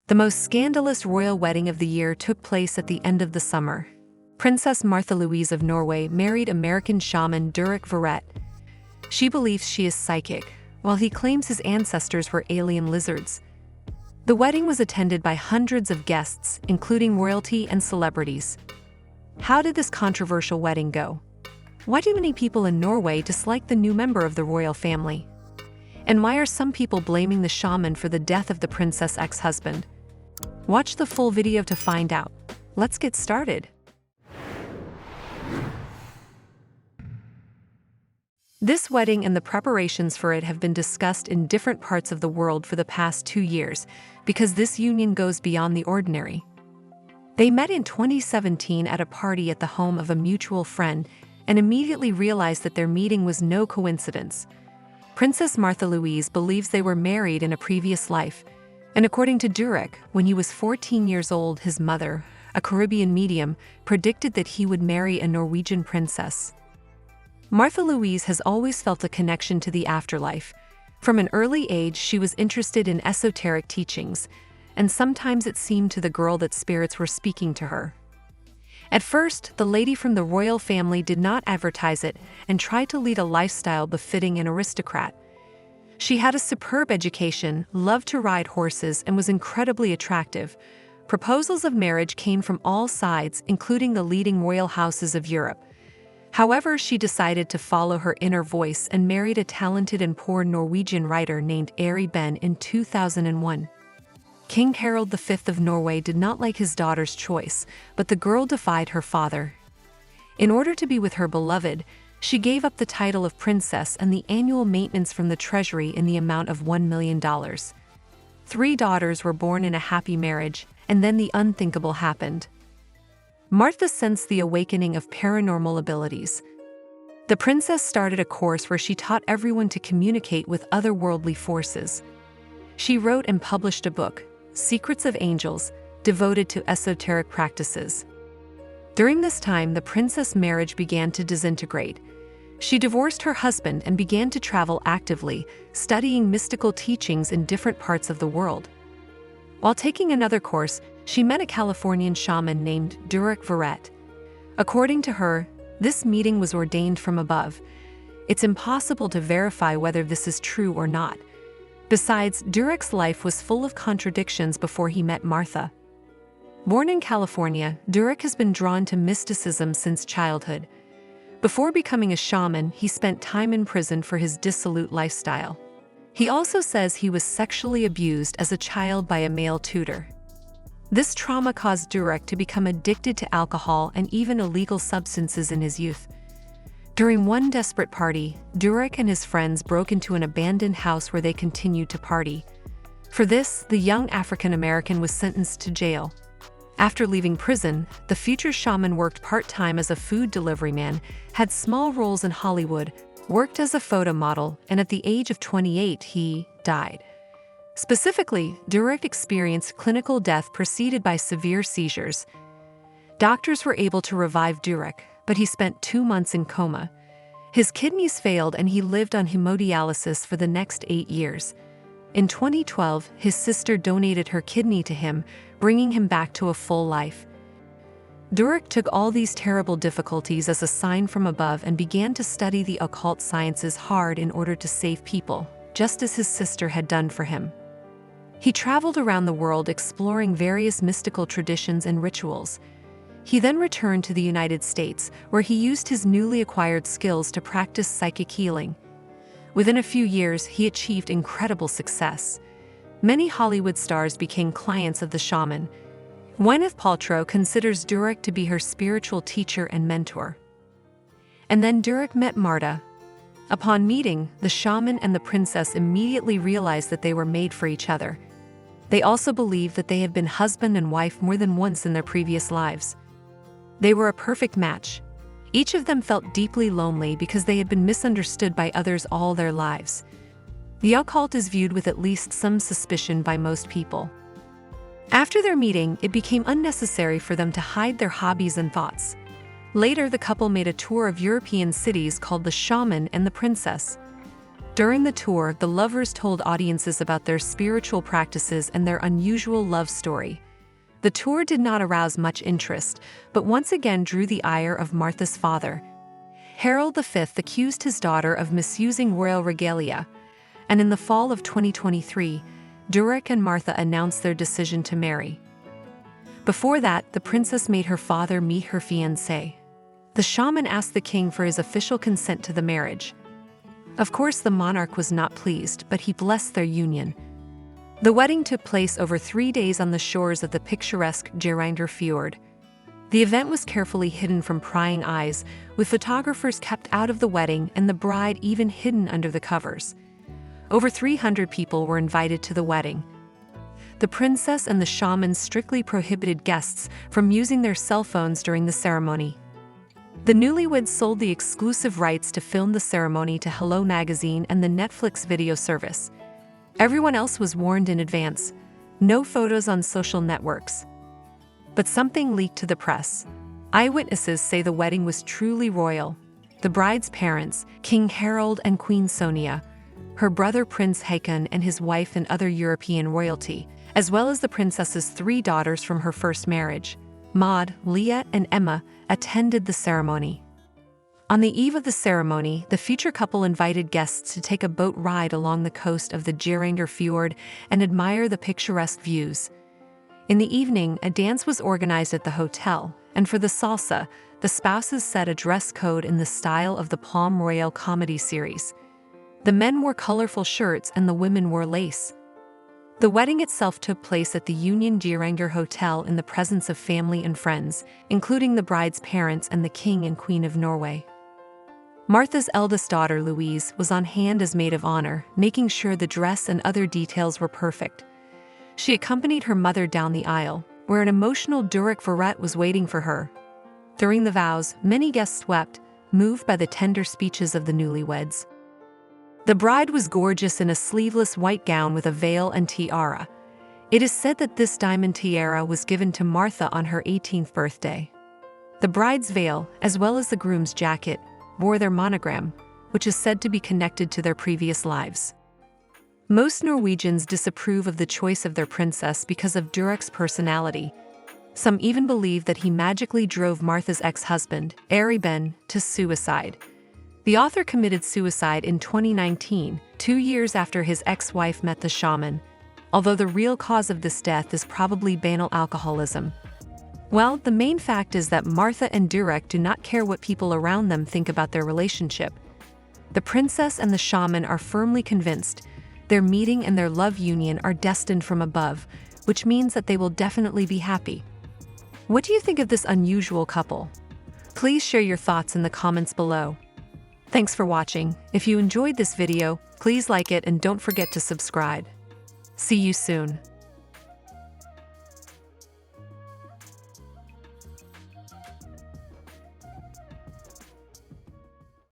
The most scandalous royal wedding of the year took place at the end of the summer. Princess Martha Louise of Norway married American shaman Durek Verrett. She believes she is psychic, while he claims his ancestors were alien lizards. The wedding was attended by hundreds of guests, including royalty and celebrities. How did this controversial wedding go? Why do many people in Norway dislike the new member of the royal family? And why are some people blaming the shaman for the death of the princess' ex-husband? Watch the full video to find out. Let's get started. This wedding and the preparations for it have been discussed in different parts of the world for the past 2 years because this union goes beyond the ordinary. They met in 2017 at a party at the home of a mutual friend and immediately realized that their meeting was no coincidence. Princess Martha Louise believes they were married in a previous life, and according to Durek, when he was 14 years old, his mother, a Caribbean medium, predicted that he would marry a Norwegian princess. Martha Louise has always felt a connection to the afterlife. From an early age, she was interested in esoteric teachings, and sometimes it seemed to the girl that spirits were speaking to her. At first, the lady from the royal family did not advertise it and tried to lead a lifestyle befitting an aristocrat. She had a superb education, loved to ride horses, and was incredibly attractive. Proposals of marriage came from all sides, including the leading royal houses of Europe. However, she decided to follow her inner voice and married a talented and poor Norwegian writer named Ari Ben in 2001. King Harald V of Norway did not like his daughter's choice, but the girl defied her father. In order to be with her beloved, she gave up the title of princess and the annual maintenance from the treasury in the amount of $1 million. 3 daughters were born in a happy marriage, and then the unthinkable happened. Martha sensed the awakening of paranormal abilities. The princess started a course where she taught everyone to communicate with otherworldly forces. She wrote and published a book, Secrets of Angels, devoted to esoteric practices. During this time, the princess' marriage began to disintegrate. She divorced her husband and began to travel actively, studying mystical teachings in different parts of the world. While taking another course, she met a Californian shaman named Durek Verrett. According to her, this meeting was ordained from above. It's impossible to verify whether this is true or not. Besides, Durek's life was full of contradictions before he met Martha. Born in California, Durek has been drawn to mysticism since childhood. Before becoming a shaman, he spent time in prison for his dissolute lifestyle. He also says he was sexually abused as a child by a male tutor. This trauma caused Durek to become addicted to alcohol and even illegal substances in his youth. During one desperate party, Durek and his friends broke into an abandoned house where they continued to party. For this, the young African-American was sentenced to jail. After leaving prison, the future shaman worked part-time as a food delivery man, had small roles in Hollywood, worked as a photo model, and at the age of 28, he died. Specifically, Durek experienced clinical death preceded by severe seizures. Doctors were able to revive Durek, but he spent 2 months in coma. His kidneys failed and he lived on hemodialysis for the next 8 years. In 2012, his sister donated her kidney to him, bringing him back to a full life. Durek took all these terrible difficulties as a sign from above and began to study the occult sciences hard in order to save people, just as his sister had done for him. He traveled around the world exploring various mystical traditions and rituals. He then returned to the United States, where he used his newly acquired skills to practice psychic healing. Within a few years, he achieved incredible success. Many Hollywood stars became clients of the shaman. Gwyneth Paltrow considers Durek to be her spiritual teacher and mentor. And then Durek met Marta. Upon meeting, the shaman and the princess immediately realized that they were made for each other. They also believe that they have been husband and wife more than once in their previous lives. They were a perfect match. Each of them felt deeply lonely because they had been misunderstood by others all their lives. The occult is viewed with at least some suspicion by most people. After their meeting, it became unnecessary for them to hide their hobbies and thoughts. Later, the couple made a tour of European cities called The Shaman and the Princess. During the tour, the lovers told audiences about their spiritual practices and their unusual love story. The tour did not arouse much interest, but once again drew the ire of Martha's father. Harold V accused his daughter of misusing royal regalia, and in the fall of 2023, Durek and Martha announced their decision to marry. Before that, the princess made her father meet her fiancé. The shaman asked the king for his official consent to the marriage. Of course, the monarch was not pleased, but he blessed their union. The wedding took place over 3 days on the shores of the picturesque Geiranger Fjord. The event was carefully hidden from prying eyes, with photographers kept out of the wedding and the bride even hidden under the covers. Over 300 people were invited to the wedding. The princess and the shaman strictly prohibited guests from using their cell phones during the ceremony. The newlyweds sold the exclusive rights to film the ceremony to Hello Magazine and the Netflix video service. Everyone else was warned in advance. No photos on social networks. But something leaked to the press. Eyewitnesses say the wedding was truly royal. The bride's parents, King Harold and Queen Sonia, her brother Prince Haakon and his wife and other European royalty, as well as the princess's 3 daughters from her first marriage, Maud, Leah, and Emma, attended the ceremony. On the eve of the ceremony, the future couple invited guests to take a boat ride along the coast of the Geiranger Fjord and admire the picturesque views. In the evening, a dance was organized at the hotel, and for the salsa, the spouses set a dress code in the style of the Palm Royale comedy series. The men wore colorful shirts and the women wore lace. The wedding itself took place at the Union Geiranger Hotel in the presence of family and friends, including the bride's parents and the King and Queen of Norway. Martha's eldest daughter, Louise, was on hand as maid of honor, making sure the dress and other details were perfect. She accompanied her mother down the aisle, where an emotional Durek Verrett was waiting for her. During the vows, many guests wept, moved by the tender speeches of the newlyweds. The bride was gorgeous in a sleeveless white gown with a veil and tiara. It is said that this diamond tiara was given to Martha on her 18th birthday. The bride's veil, as well as the groom's jacket, bore their monogram, which is said to be connected to their previous lives. Most Norwegians disapprove of the choice of their princess because of Durek's personality. Some even believe that he magically drove Martha's ex-husband, Ari Ben, to suicide. The author committed suicide in 2019, 2 years after his ex-wife met the shaman, although the real cause of this death is probably banal alcoholism. Well, the main fact is that Martha and Durek do not care what people around them think about their relationship. The princess and the shaman are firmly convinced their meeting and their love union are destined from above, which means that they will definitely be happy. What do you think of this unusual couple? Please share your thoughts in the comments below. Thanks for watching. If you enjoyed this video, please like it and don't forget to subscribe. See you soon.